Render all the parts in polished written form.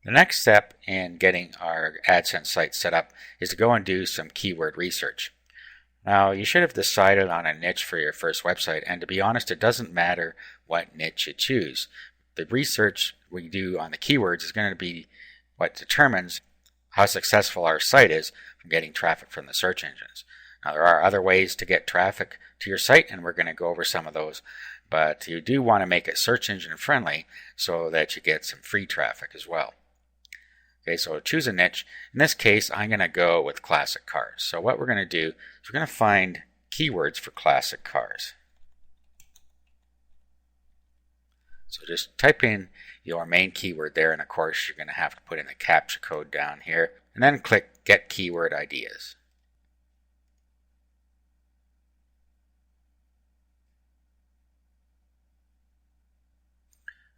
The next step in getting our AdSense site set up is to go and do some keyword research. Now, you should have decided on a niche for your first website, and to be honest, it doesn't matter what niche you choose. The research we do on the keywords is going to be what determines how successful our site is from getting traffic from the search engines. Now, there are other ways to get traffic to your site, and we're going to go over some of those, but you do want to make it search engine friendly so that you get some free traffic as well. Okay, so choose a niche. In this case, I'm going to go with classic cars. So what we're going to do is we're going to find keywords for classic cars. So just type in your main keyword there, and of course you're going to have to put in the CAPTCHA code down here, and then click Get Keyword Ideas.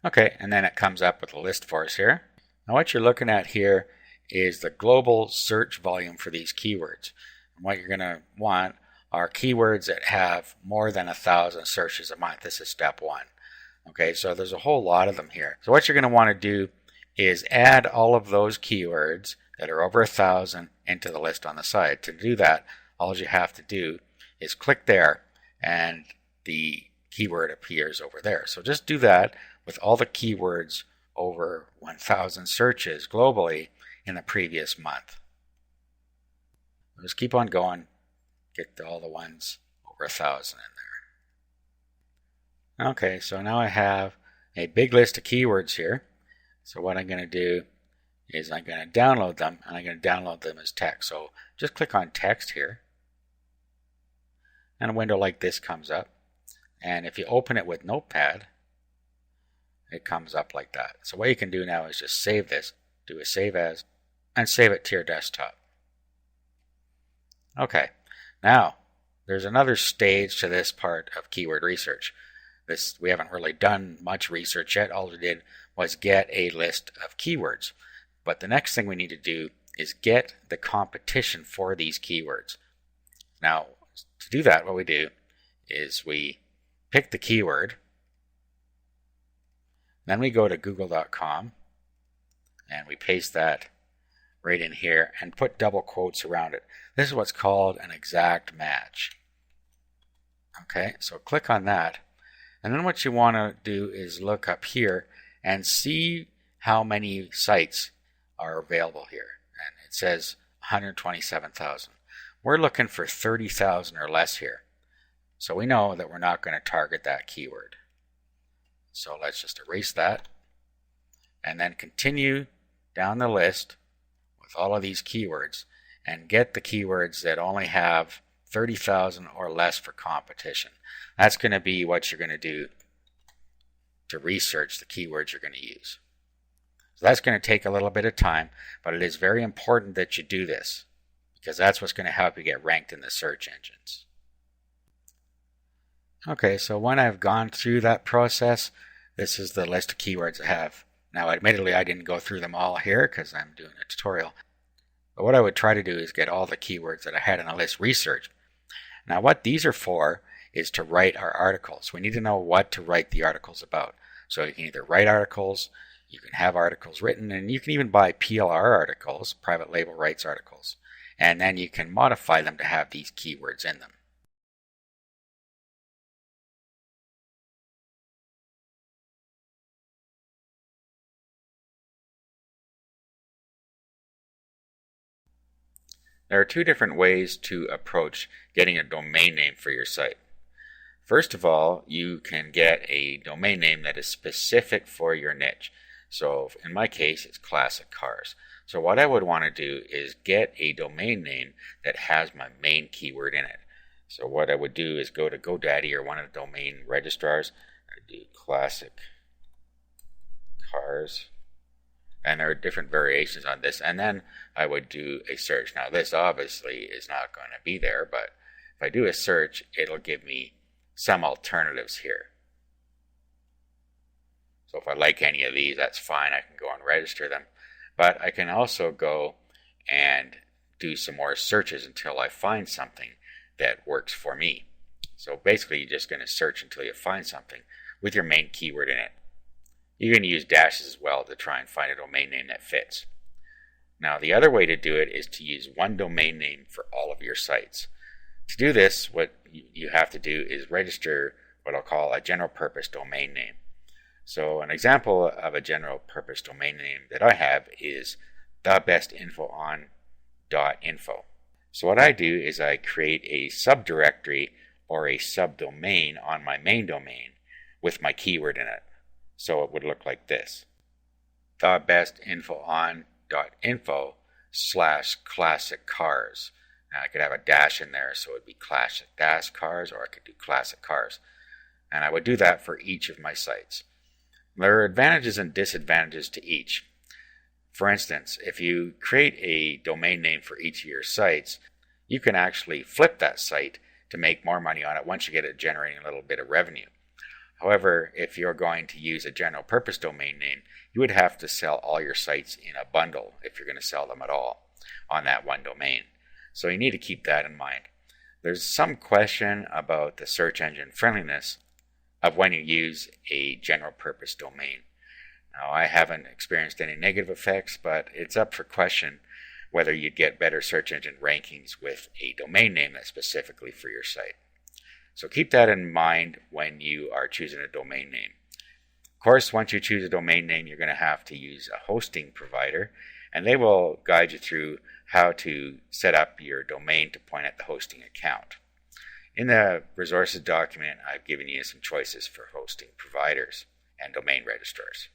Okay, and then it comes up with a list for us here. Now what you're looking at here is the global search volume for these keywords. And what you're going to want are keywords that have more than 1,000 searches a month. This is step one. Okay, so there's a whole lot of them here. So what you're going to want to do is add all of those keywords that are over 1,000 into the list on the side. To do that, all you have to do is click there and the keyword appears over there. So just do that with all the keywords over 1,000 searches globally in the previous month. Just keep on going, get all the ones over 1,000 in there. Okay, so now I have a big list of keywords here. So what I'm going to do is I'm going to download them, and I'm going to download them as text. So just click on text here, and a window like this comes up. And if you open it with Notepad, it comes up like that. So what you can do now is just save this, do a save as, and save it to your desktop. Okay, now there's another stage to this part of keyword research. We haven't really done much research yet. All we did was get a list of keywords. But the next thing we need to do is get the competition for these keywords. Now, to do that, what we do is we pick the keyword, then we go to google.com and we paste that right in here and put double quotes around it. This is what's called an exact match. Okay, so click on that, and then what you want to do is look up here and see how many sites are available here. And it says 127,000. We're looking for 30,000 or less here. So we know that we're not going to target that keyword. So let's just erase that and then continue down the list with all of these keywords and get the keywords that only have 30,000 or less for competition. That's going to be what you're going to do to research the keywords you're going to use. So that's going to take a little bit of time, but it is very important that you do this because that's what's going to help you get ranked in the search engines. Okay, so when I've gone through that process, this is the list of keywords I have. Now, admittedly, I didn't go through them all here because I'm doing a tutorial. But what I would try to do is get all the keywords that I had on the list researched. Now, what these are for is to write our articles. We need to know what to write the articles about. So you can either write articles, you can have articles written, and you can even buy PLR articles, private label rights articles. And then you can modify them to have these keywords in them. There are two different ways to approach getting a domain name for your site. First of all, you can get a domain name that is specific for your niche. So in my case, it's classic cars. So what I would want to do is get a domain name that has my main keyword in it. So what I would do is go to GoDaddy or one of the domain registrars. I do classic cars. And there are different variations on this. And then I would do a search. Now this obviously is not going to be there, but if I do a search, it'll give me some alternatives here. So if I like any of these, that's fine. I can go and register them. But I can also go and do some more searches until I find something that works for me. So basically, you're just going to search until you find something with your main keyword in it. You can use dashes as well to try and find a domain name that fits. Now, the other way to do it is to use one domain name for all of your sites. To do this, what you have to do is register what I'll call a general purpose domain name. So an example of a general purpose domain name that I have is thebestinfoon.info. So what I do is I create a subdirectory or a subdomain on my main domain with my keyword in it. So it would look like this: thebestinfoon.info/classic cars. Now I could have a dash in there, so it would be classic dash cars, or I could do classic cars. And I would do that for each of my sites. There are advantages and disadvantages to each. For instance, if you create a domain name for each of your sites, you can actually flip that site to make more money on it once you get it generating a little bit of revenue. However, if you're going to use a general purpose domain name, you would have to sell all your sites in a bundle if you're going to sell them at all on that one domain. So you need to keep that in mind. There's some question about the search engine friendliness of when you use a general purpose domain. Now, I haven't experienced any negative effects, but it's up for question whether you'd get better search engine rankings with a domain name that's specifically for your site. So keep that in mind when you are choosing a domain name. Of course, once you choose a domain name, you're going to have to use a hosting provider, and they will guide you through how to set up your domain to point at the hosting account. In the resources document, I've given you some choices for hosting providers and domain registrars.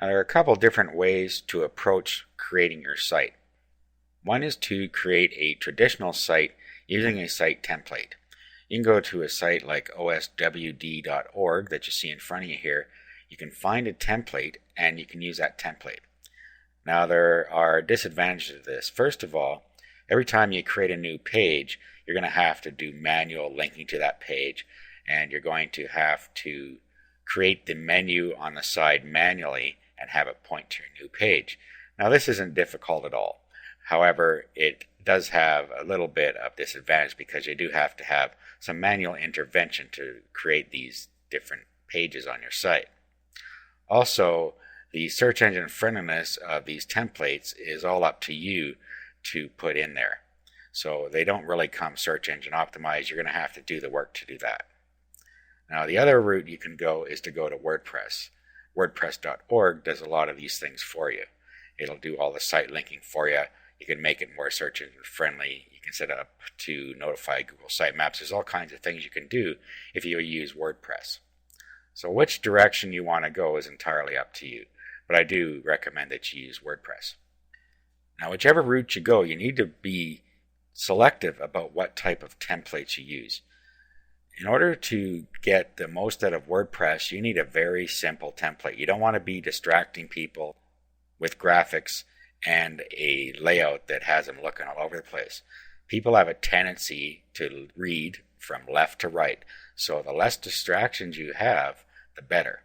Now, there are a couple different ways to approach creating your site. One is to create a traditional site using a site template. You can go to a site like oswd.org that you see in front of you here. You can find a template and you can use that template. Now, there are disadvantages to this. First of all, every time you create a new page, you're going to have to do manual linking to that page, and you're going to have to create the menu on the side manually and have it point to your new page. Now, this isn't difficult at all. However, it does have a little bit of disadvantage because you do have to have some manual intervention to create these different pages on your site. Also, the search engine friendliness of these templates is all up to you to put in there. So they don't really come search engine optimized. You're going to have to do the work to do that. Now, the other route you can go is to go to WordPress. WordPress.org does a lot of these things for you. It'll do all the site linking for you. You can make it more search engine friendly. You can set it up to notify Google Sitemaps. There's all kinds of things you can do if you use WordPress. So which direction you want to go is entirely up to you, but I do recommend that you use WordPress. Now, whichever route you go, you need to be selective about what type of templates you use. In order to get the most out of WordPress, you need a very simple template. You don't want to be distracting people with graphics and a layout that has them looking all over the place. People have a tendency to read from left to right, so the less distractions you have, the better.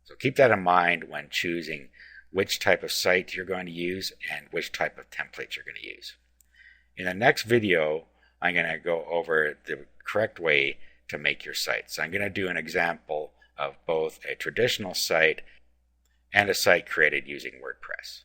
So keep that in mind when choosing which type of site you're going to use and which type of template you're going to use. In the next video, I'm going to go over the correct way to make your site. So I'm going to do an example of both a traditional site and a site created using WordPress.